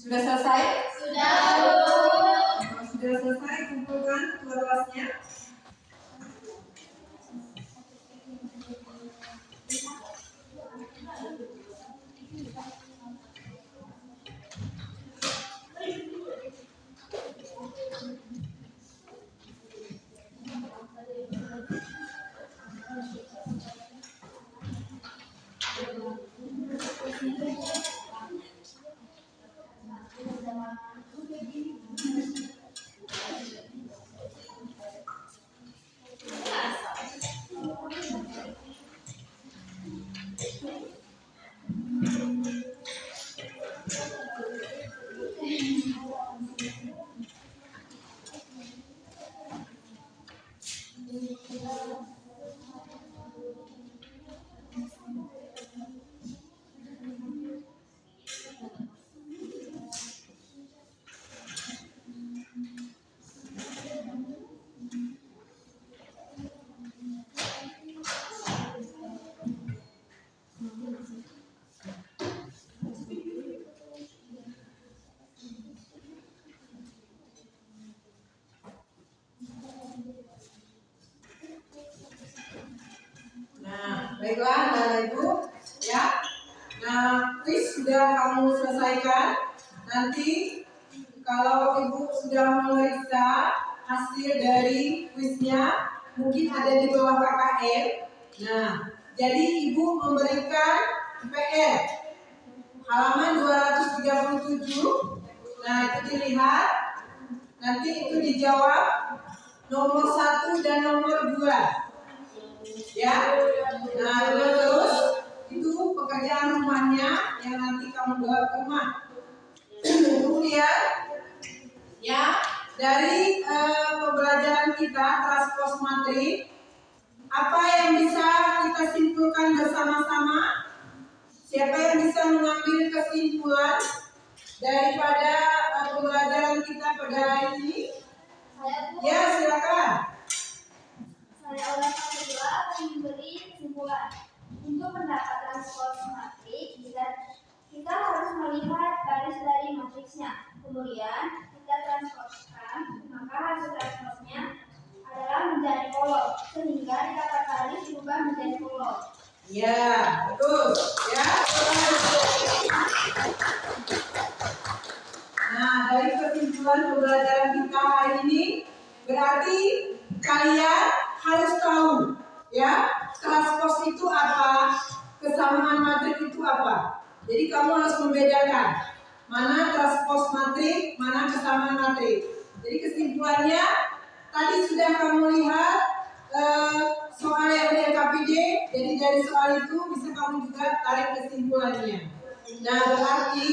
Sudah selesai? Sudah. Kalau sudah selesai, kumpulkan ketua kelasnya. Baiklah, Bapak Ibu, ya. Nah, kuis sudah kamu selesaikan. Nanti kalau Ibu sudah memeriksa hasil dari kuisnya, mungkin ada di bawah KKN. Nah, Jadi ibu memberikan PR halaman 237. Nah, itu dilihat. Nanti itu dijawab nomor 1 dan nomor 2. Ya. Nah, terus itu pekerjaan rumahnya yang nanti kamu bawa ke rumah. Kemudian ya, dari pembelajaran kita transpose matrik, apa yang bisa kita simpulkan bersama-sama? Siapa yang bisa mengambil kesimpulan daripada pembelajaran kita pada hari ini? Ya, silakan. Saya ulang kedua akan memberi kesimpulan. Untuk mendapat transpose matrik, kita harus melihat baris dari matriksnya. Kemudian kita transposkan, maka hasil transposnya adalah menjadi kolom, sehingga dikata baris berubah menjadi kolom. Ya, betul. Ya. Nah, dari kesimpulan pembelajaran kita hari ini, berarti kalian harus tahu, ya, transpose itu apa, kesamaan matrik itu apa. Jadi kamu harus membedakan mana transpose matrik, mana kesamaan matrik. Jadi kesimpulannya tadi sudah kamu lihat soal yang dilengkapi D. Jadi dari soal itu bisa kamu juga tarik kesimpulannya. Nah, berarti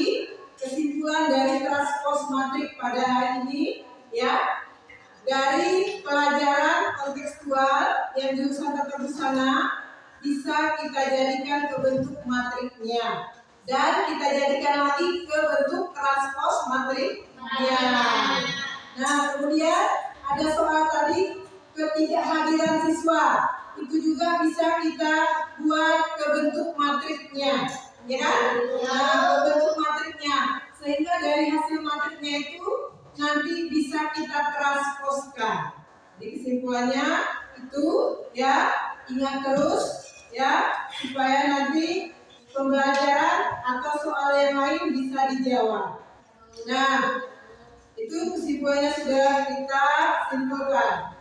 kesimpulan dari transpose matrik pada hari ini, ya, dari pelajaran kontekstual yang jurusan tata busana bisa kita jadikan ke bentuk matriknya dan kita jadikan lagi ke bentuk transpose matriknya. Nah, kemudian ada soal tadi ketidakhadiran siswa, itu juga bisa kita buat ke bentuk matriknya, ya kan? Nah, ke bentuk matriknya, sehingga dari hasil matriknya itu nanti bisa kita transposkan. Jadi kesimpulannya itu, ya, ingat terus, ya, supaya nanti pembelajaran atau soal yang lain bisa dijawab. Nah, itu kesimpulannya sudah kita simpulkan.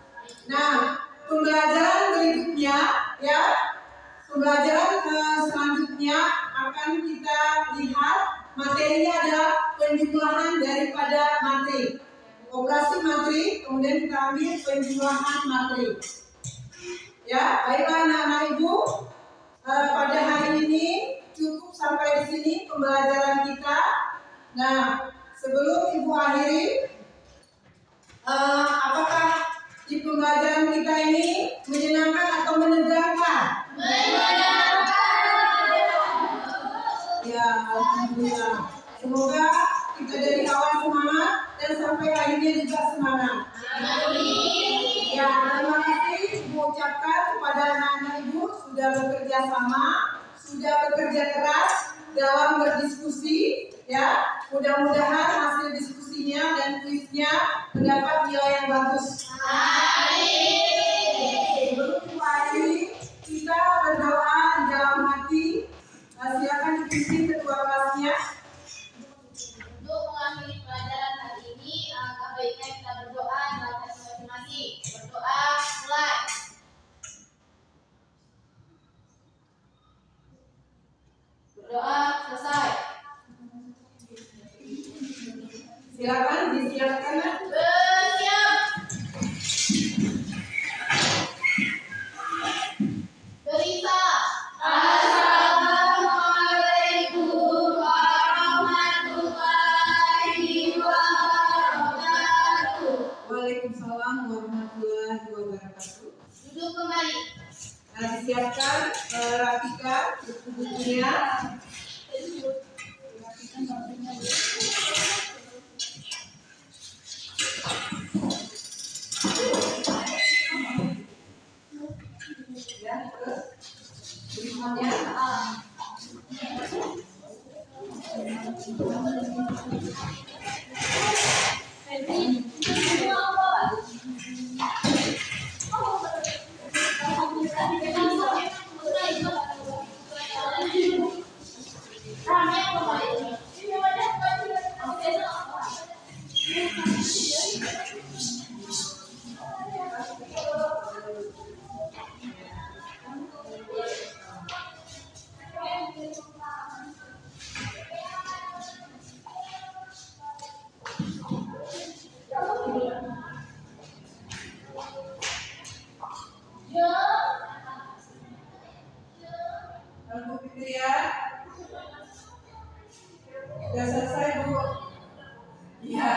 Nah, pembelajaran berikutnya, ya, pembelajaran selanjutnya akan kita lihat materinya adalah penjumlahan daripada matrik. Operasi matrik, kemudian kita ambil penjumlahan matrik. Ya, baiklah anak-anak ibu, pada hari ini cukup sampai di sini pembelajaran kita. Nah, sebelum ibu akhiri, apakah di pembelajaran kita ini menyenangkan atau menegangkan? Ya, alhamdulillah. Semoga kita dari awal semangat dan sampai akhirnya juga semangat. Ya, terima kasih ibu ucapkan kepada anak-anak ibu sudah bekerja sama, sudah bekerja keras dalam berdiskusi. Ya, mudah-mudahan hasil diskusinya dan kuisnya mendapat nilai yang bagus. Sebelum mulai, kita berdoa di dalam hati. Silakan dipimpin ketua kelasnya. Untuk mengakhiri pelajaran hari ini, alangkah baiknya kita berdoa dalam hati masing-masing. Berdoa, mulai. Berdoa, selesai. Silakan disiapkan. Bersiap. Berita. Assalamualaikum warahmatullahi wabarakatuh. Waalaikumsalam warahmatullahi wabarakatuh. Duduk kembali. Nah, disiapkan, rapikan buku-bukunya. Ya, terus berikutnya. Fitria? Sudah selesai, Bu? Iya.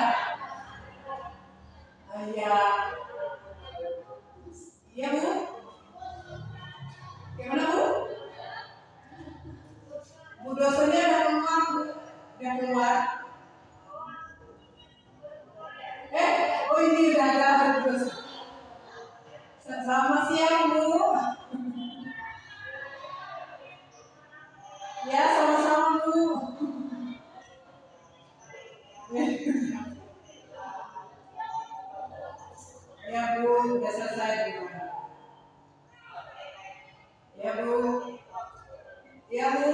Iya. Iya, Bu? Gimana, Bu? Bu dosennya udah keluar, Bu? Udah keluar? Oh ini udah ada Bu dosen. Selamat siang, Bu. Ya, sama-sama, Bu. Ya, Bu, udah selesai, Bu. Ya, Bu. Ya, Bu.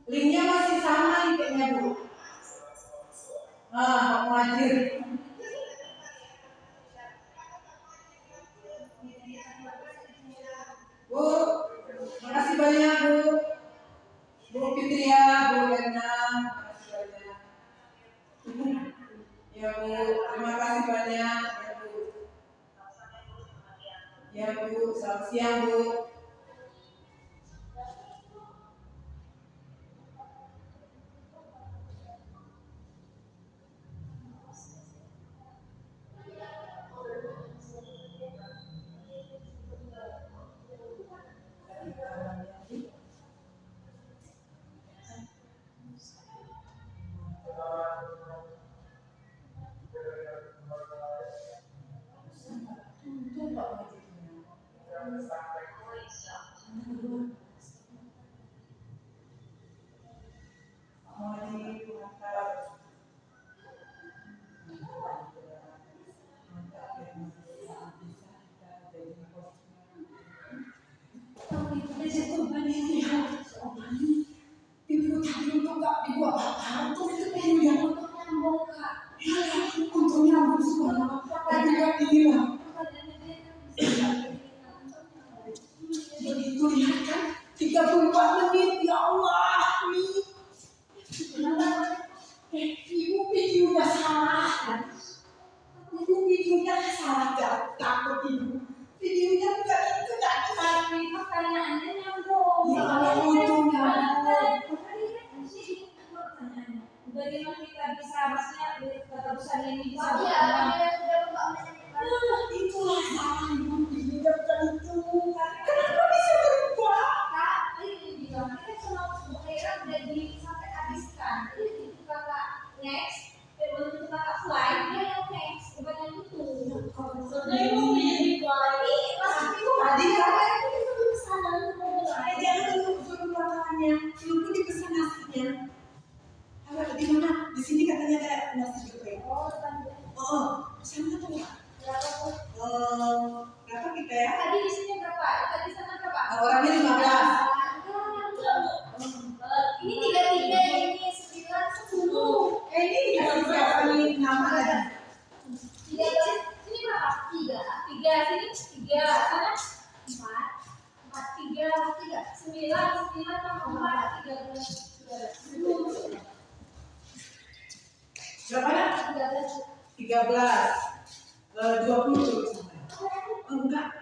Linknya masih sama linknya, Bu. Pak Muhajir. Bu, makasih banyak, Bu. Bu Fitria, Bu Lena, makasih banyak. Ya, Bu, terima kasih banyak. Ya, Bu. Selamat siang, Bu. Begitu lihat kan 34 menit, ya Allah. Ibu videonya salah kan? Ibu videonya salah, takut ibu. Videonya bukan itu, tak Tapi pertanyaannya nyambung. Ya kalau itu nyambung. Bagaimana kita bisa maksudnya keterusan ini bisa Itulah salah ibu videonya bukan itu. Kenapa bisa berubah? Ini bilang kita cuma mengira udah di sampai habiskan. Ini kakak next, begitu kakak fly dia yang next, bukan yang itu. sebenarnya mau menjadi Tapi pas itu Tadi kakak itu disuruh ke sana untuk Saya jangan dulu suruh makanannya, dulu dipesan nasinya. Kalau di mana? Di sini katanya ada nasi geprek. Sana tuh nggak? Berapa kita ya? Tadi di sini berapa? Tadi sana berapa? Orangnya 15. Ini 33, ini 9, 10. Ini dikasih siapa nih nama ada? 13. Ini berapa? 3. 3 sini 3. Sana 4. 4, 3, 9 tambah 4, 13. Berapa ya? 13. 20 tuh. Enggak.